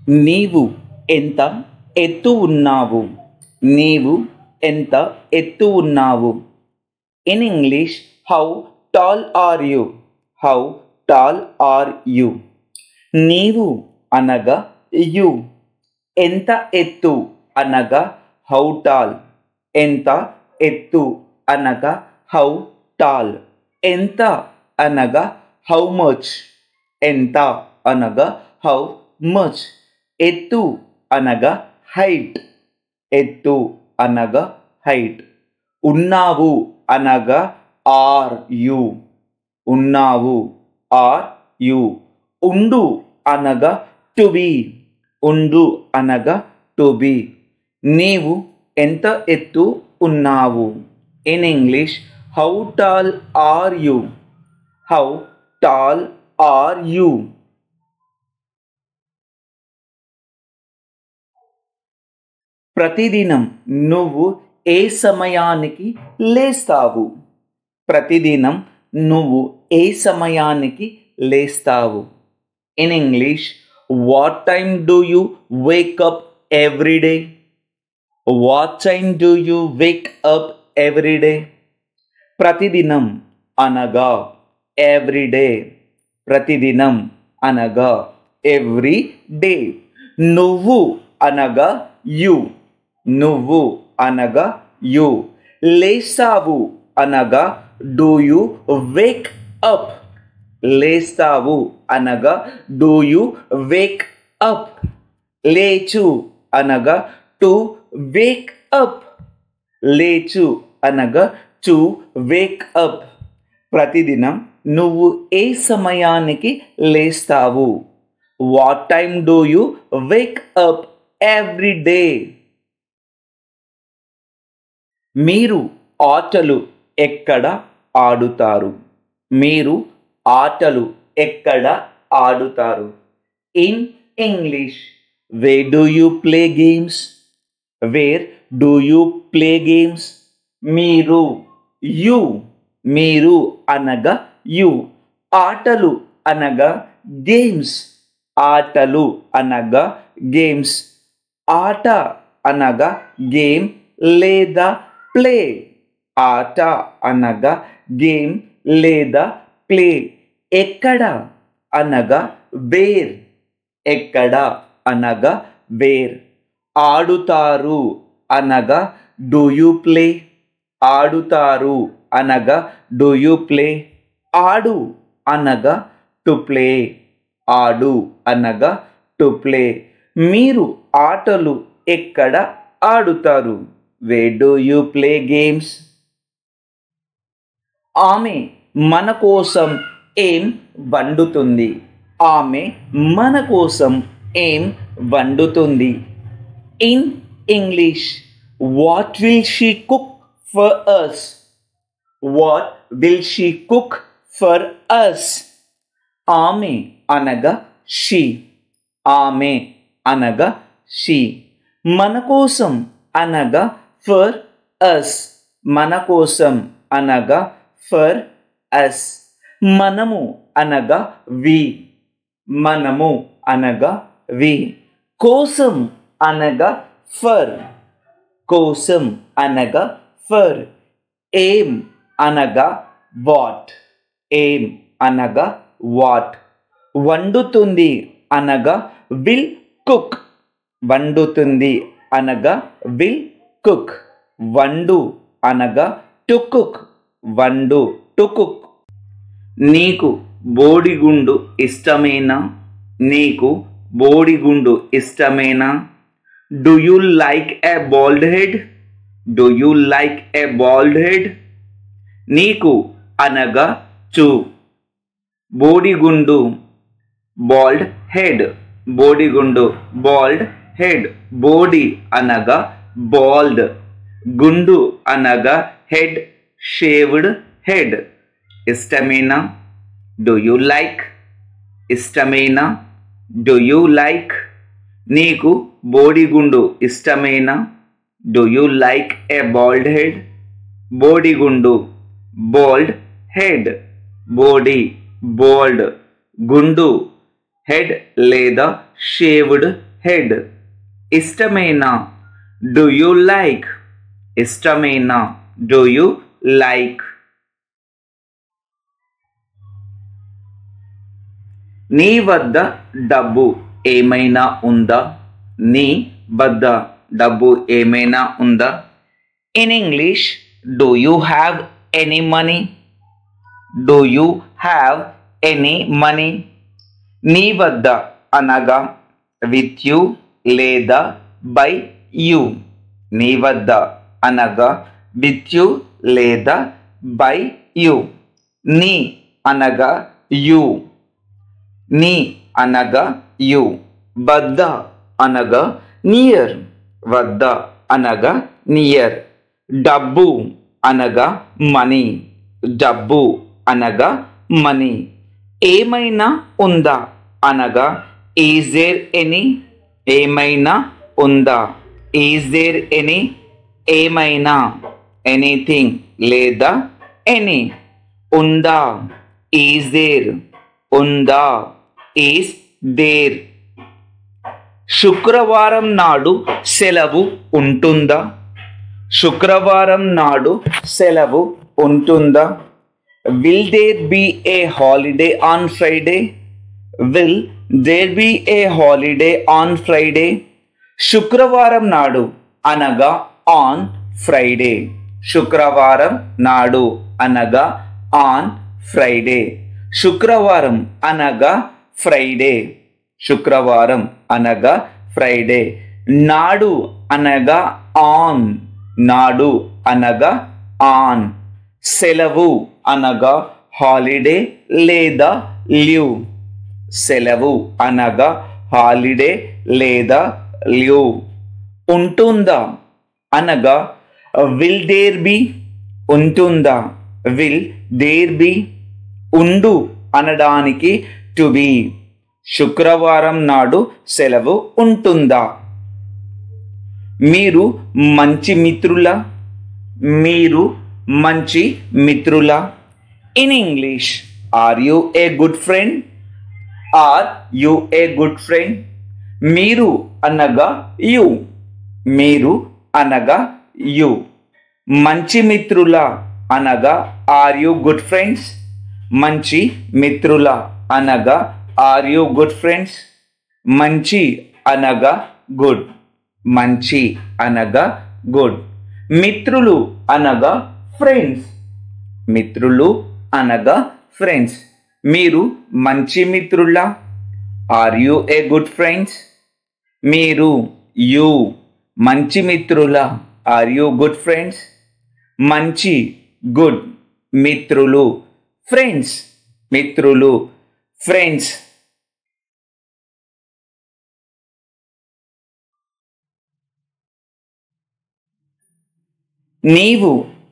నీవు ఎంత ఎత్తు ఉన్నావు? నీవు ఎంత ఎత్తు ఉన్నావు? In English, how tall are you? How tall are you? నీవు అనగా యు. ఎంత ఎత్తు అనగా హౌ టాల్. ఎంత ఎత్తు అనగా హౌ టాల్. ఎంత అనగా హౌ మచ్. ఎంత అనగా హౌ మచ్. ఎత్తు అనగా హైట్. ఎత్తు అనగా హైట్. ఉన్నావు అనగా ఆర్ యు. ఉన్నావు ఆర్ యు. ఉండు అనగా టు బి. ఉండు అనగా టు బి. నీవు ఎంత ఎత్తు ఉన్నావు? In English, how tall are you? How tall are you? ప్రతిదినం నువ్వు ఏ సమయానికి లేస్తావు? ప్రతిదినం నువ్వు ఏ సమయానికి లేస్తావు? In English, what time do you wake up every day? What time do you wake up every day? ప్రతిదినం అనగా ఎవ్రీ డే. ప్రతిదినం అనగా ఎవ్రీ డే. నువ్వు అనగా యు. నువ్వు అనగా యు. లేస్తావు అనగా డూ యు వేక్ అప్. లేస్తావు అనగా డూ యు వేక్ అప్. లేచు అనగా టు వేక్ అప్. లేచు అనగా టు వేక్ అప్. ప్రతిదినం నువ్వు ఏ సమయానికి లేస్తావు? What time do you wake up every day? మీరు ఆటలు ఎక్కడ ఆడుతారు? మీరు ఆటలు ఎక్కడ ఆడుతారు? In English, where do you play games? Where do you play games? మీరు యు. మీరు అనగా యు. ఆటలు అనగా గేమ్స్. ఆటలు అనగా గేమ్స్. ఆట అనగా గేమ్ లేదా ప్లే. ఆట అనగా గేమ్ లేదా ప్లే. ఎక్కడ అనగా వేర్. ఎక్కడ అనగా వేర్. ఆడుతారు అనగా డూ యూ ప్లే. ఆడుతారు అనగా డూ యూ ప్లే. ఆడు అనగా టు ప్లే. ఆడు అనగా టు ప్లే. మీరు ఆటలు ఎక్కడ ఆడుతారు? Wear do you play games? ఆమె మన కోసం ఏం వండుతుంది? ఆమె మన కోసం ఏం వండుతుంది? In English, what will she cook for us? What will she cook for us? ఆమె అనగా షీ. ఆమె అనగా షీ. మన కోసం అనగా ఫర్ అస్. మన కోసం అనగా ఫర్ అస్. మనము అనగా వి. మనము అనగా వి. కోసం అనగా ఫర్. కోసం అనగా ఫర్. ఏం అనగా వాట్. ఏం అనగా వాట్. వండుతుంది అనగా విల్ కుక్. వండుతుంది అనగా విల్ కుక్. వండు అనగా టు కుక్. వండు టు కుక్. నీకు బోడిగుండు ఇష్టమేనా? నీకు బోడిగుండు ఇష్టమేనా? Do you like a bald head? Do you like a bald head? నీకు అనగా చు. బోడిగుండు బాల్డ్ హెడ్. బోడిగుండు బాల్డ్ హెడ్. బోడి అనగా బాల్డ్. గుండు అనగా హెడ్. Shaved head. ఇష్టమేనా? Do you like. ఇష్టమేనా? Do you like. నీకు బోడిగుండు ఇష్టమేనా? Do you like a bald head? బోడిగుండు బాల్డ్ హెడ్. బోడి బాల్డ్. గుండు హెడ్ లేదా షేవ్డ్ హెడ్ ఇష్టమేనా డూ యూ లైక్ ఇష్టమేనా డూ యూ లైక్ నీ వద్ద డబ్బు ఏమైనా ఉందా నీ వద్ద డబ్బు ఏమైనా ఉందా in English do you have any money do you have any money నీ వద్ద అనగా విత్ యూ లేదా బై యూ నీ వద్ద అనగా విత్ యూ లేదా బై యూ నీ అనగా యూ నీ అనగా యు వద్ద అనగా నియర్ వద్ద అనగా నియర్ డబ్బు అనగా మనీ డబ్బు అనగా మనీ ఏమైనా ఉందా అనగా ఈజ్ దేర్ ఎనీ ఏమైనా ఉందా ఈజ్ దేర్ ఎనీ ఏమైనా ఎనీథింగ్ లేదా ఎనీ ఉందా ఈజ్ దేర్ ఉందా ఈజ్ దేర్ శుక్రవారం నాడు సెలవు ఉంటుందా శుక్రవారం నాడు సెలవు ఉంటుందా will there be a holiday on Friday will there be a holiday on Friday శుక్రవారం నాడు అనగా ఆన్ ఫ్రైడే శుక్రవారం నాడు అనగా ఆన్ ఫ్రైడే శుక్రవారం అనగా ఫ్రైడే శుక్రవారం అనగా ఫ్రైడే నాడు అనగా ఆన్ నాడు అనగా ఆన్ సెలవు అనగా హాలిడే లేదా లీవ్ సెలవు అనగా హాలిడే లేదా లీవ్ ఉంటుందా అనగా విల్ దేర్ బి ఉంటుందా విల్ దేర్ బి ఉండు అనడానికి టు బి శుక్రవారం నాడు సెలవు ఉంటుందా మీరు మంచి మిత్రులా మీరు మంచి మిత్రులా in English are you a good friend are you a good friend మీరు అనగా యు మీరు అనగా యు మంచి మిత్రులా అనగా ఆర్ యు గుడ్ ఫ్రెండ్స్ మంచి మిత్రుల అనగా ఆర్ యు గుడ్ ఫ్రెండ్స్ మంచి అనగా గుడ్ మంచి అనగా గుడ్ మిత్రులు అనగా ఫ్రెండ్స్ మిత్రులు అనగా ఫ్రెండ్స్ మీరు మంచి మిత్రులా are you a good friends మీరు యు మంచి మిత్రులా ఆర్ యు గుడ్ ఫ్రెండ్స్ మంచి గుడ్ మిత్రులు ఫ్రెండ్స్ మిత్రులు ఫ్రెండ్స్ నీవు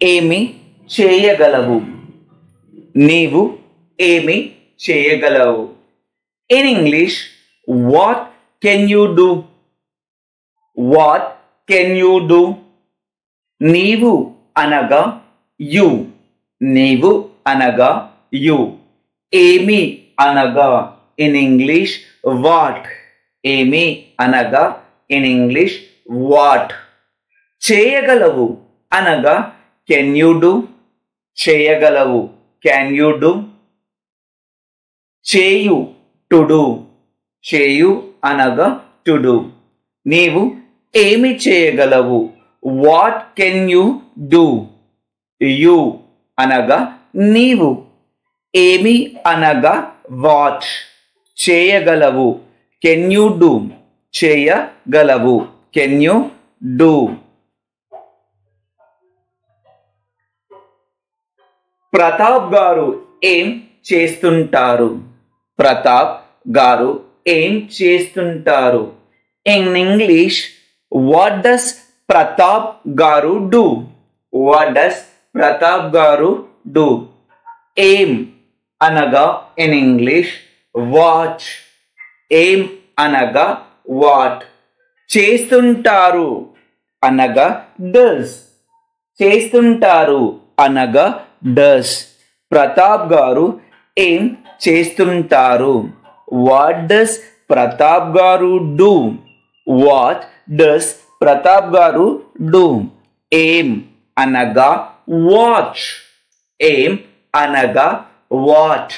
ఏమి చేయగలవు నీవు ఏమి చేయగలవు in English what can you do what can you do నీవు అనగా యు నీవు అనగా యు ఏమి అనగా ఇన్ ఇంగ్లీష్ వాట్ ఏమి అనగా ఇన్ ఇంగ్లీష్ వాట్ చేయగలవు అనగా కెన్ యూ డూ చేయగలవు కెన్ యూ డూ చేయు టు డూ చేయు అనగా టు డూ నీవు ఏమి చేయగలవు what can you do you అనగా నీవు ఏమి అనగా వాట్ చేయగలవు కెన్ యూ డూ చేయగలవు కెన్ యూ డూ ప్రతాప్ గారు ఏం చేస్తుంటారు ప్రతాప్ గారు ఏం చేస్తుంటారు in English what does Pratap గారు డూ వాట్ డస్ ప్రతాప్ గారు డూ ఏం అనగా ఇన్ ఇంగ్లీష్ వాట్ ఏం అనగా వాట్ చేస్తుంటారు అనగా డస్ చేస్తుంటారు అనగా డస్ ప్రతాప్ గారు ఏం చేస్తుంటారు వాట్ డస్ ప్రతాప్ గారు డూ వాట్ డస్ ప్రతాప్ గారు డూ? ఏం అనగా వాచ్. ఏం అనగా వాట్.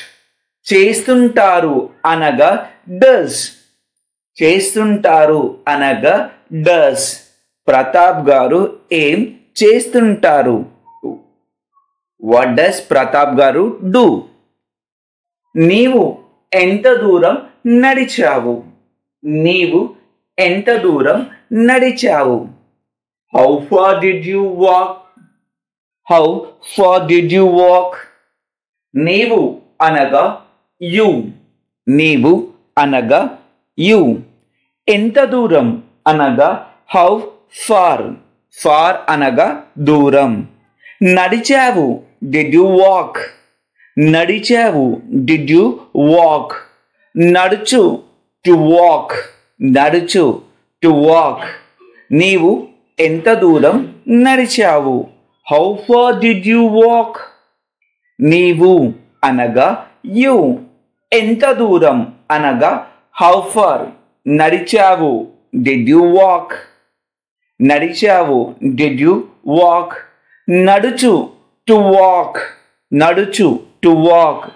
చేస్తుంటారు అనగా డస్. చేస్తుంటారు అనగా డస్. ప్రతాప్ గారు ఏం చేస్తుంటారు? వాట్ డస్ ప్రతాప్ గారు డూ? నీవు ఎంత దూరం నడిచావు? నీవు ఎంత దూరం నడిచావు? How far did you walk? How far did you walk? నీవు అనగా యు. నీవు అనగా యు. ఎంత దూరం అనగా హౌ ఫార్. ఫార్ అనగా దూరం. నడిచావు డిడ్ యు వాక్? నడిచావు డిడ్ యు వాక్? నడుచు టు వాక్. నడుచు టు వాక్. నీవు ఎంత దూరం నడిచావు? How far did you walk? నీవు అనగా యు. ఎంత దూరం అనగా హౌ ఫార్. నడిచావు డిడ్ యు వాక్? నడిచావు డిడ్ యు వాక్? నడుచు టు వాక్. నడుచు టు వాక్.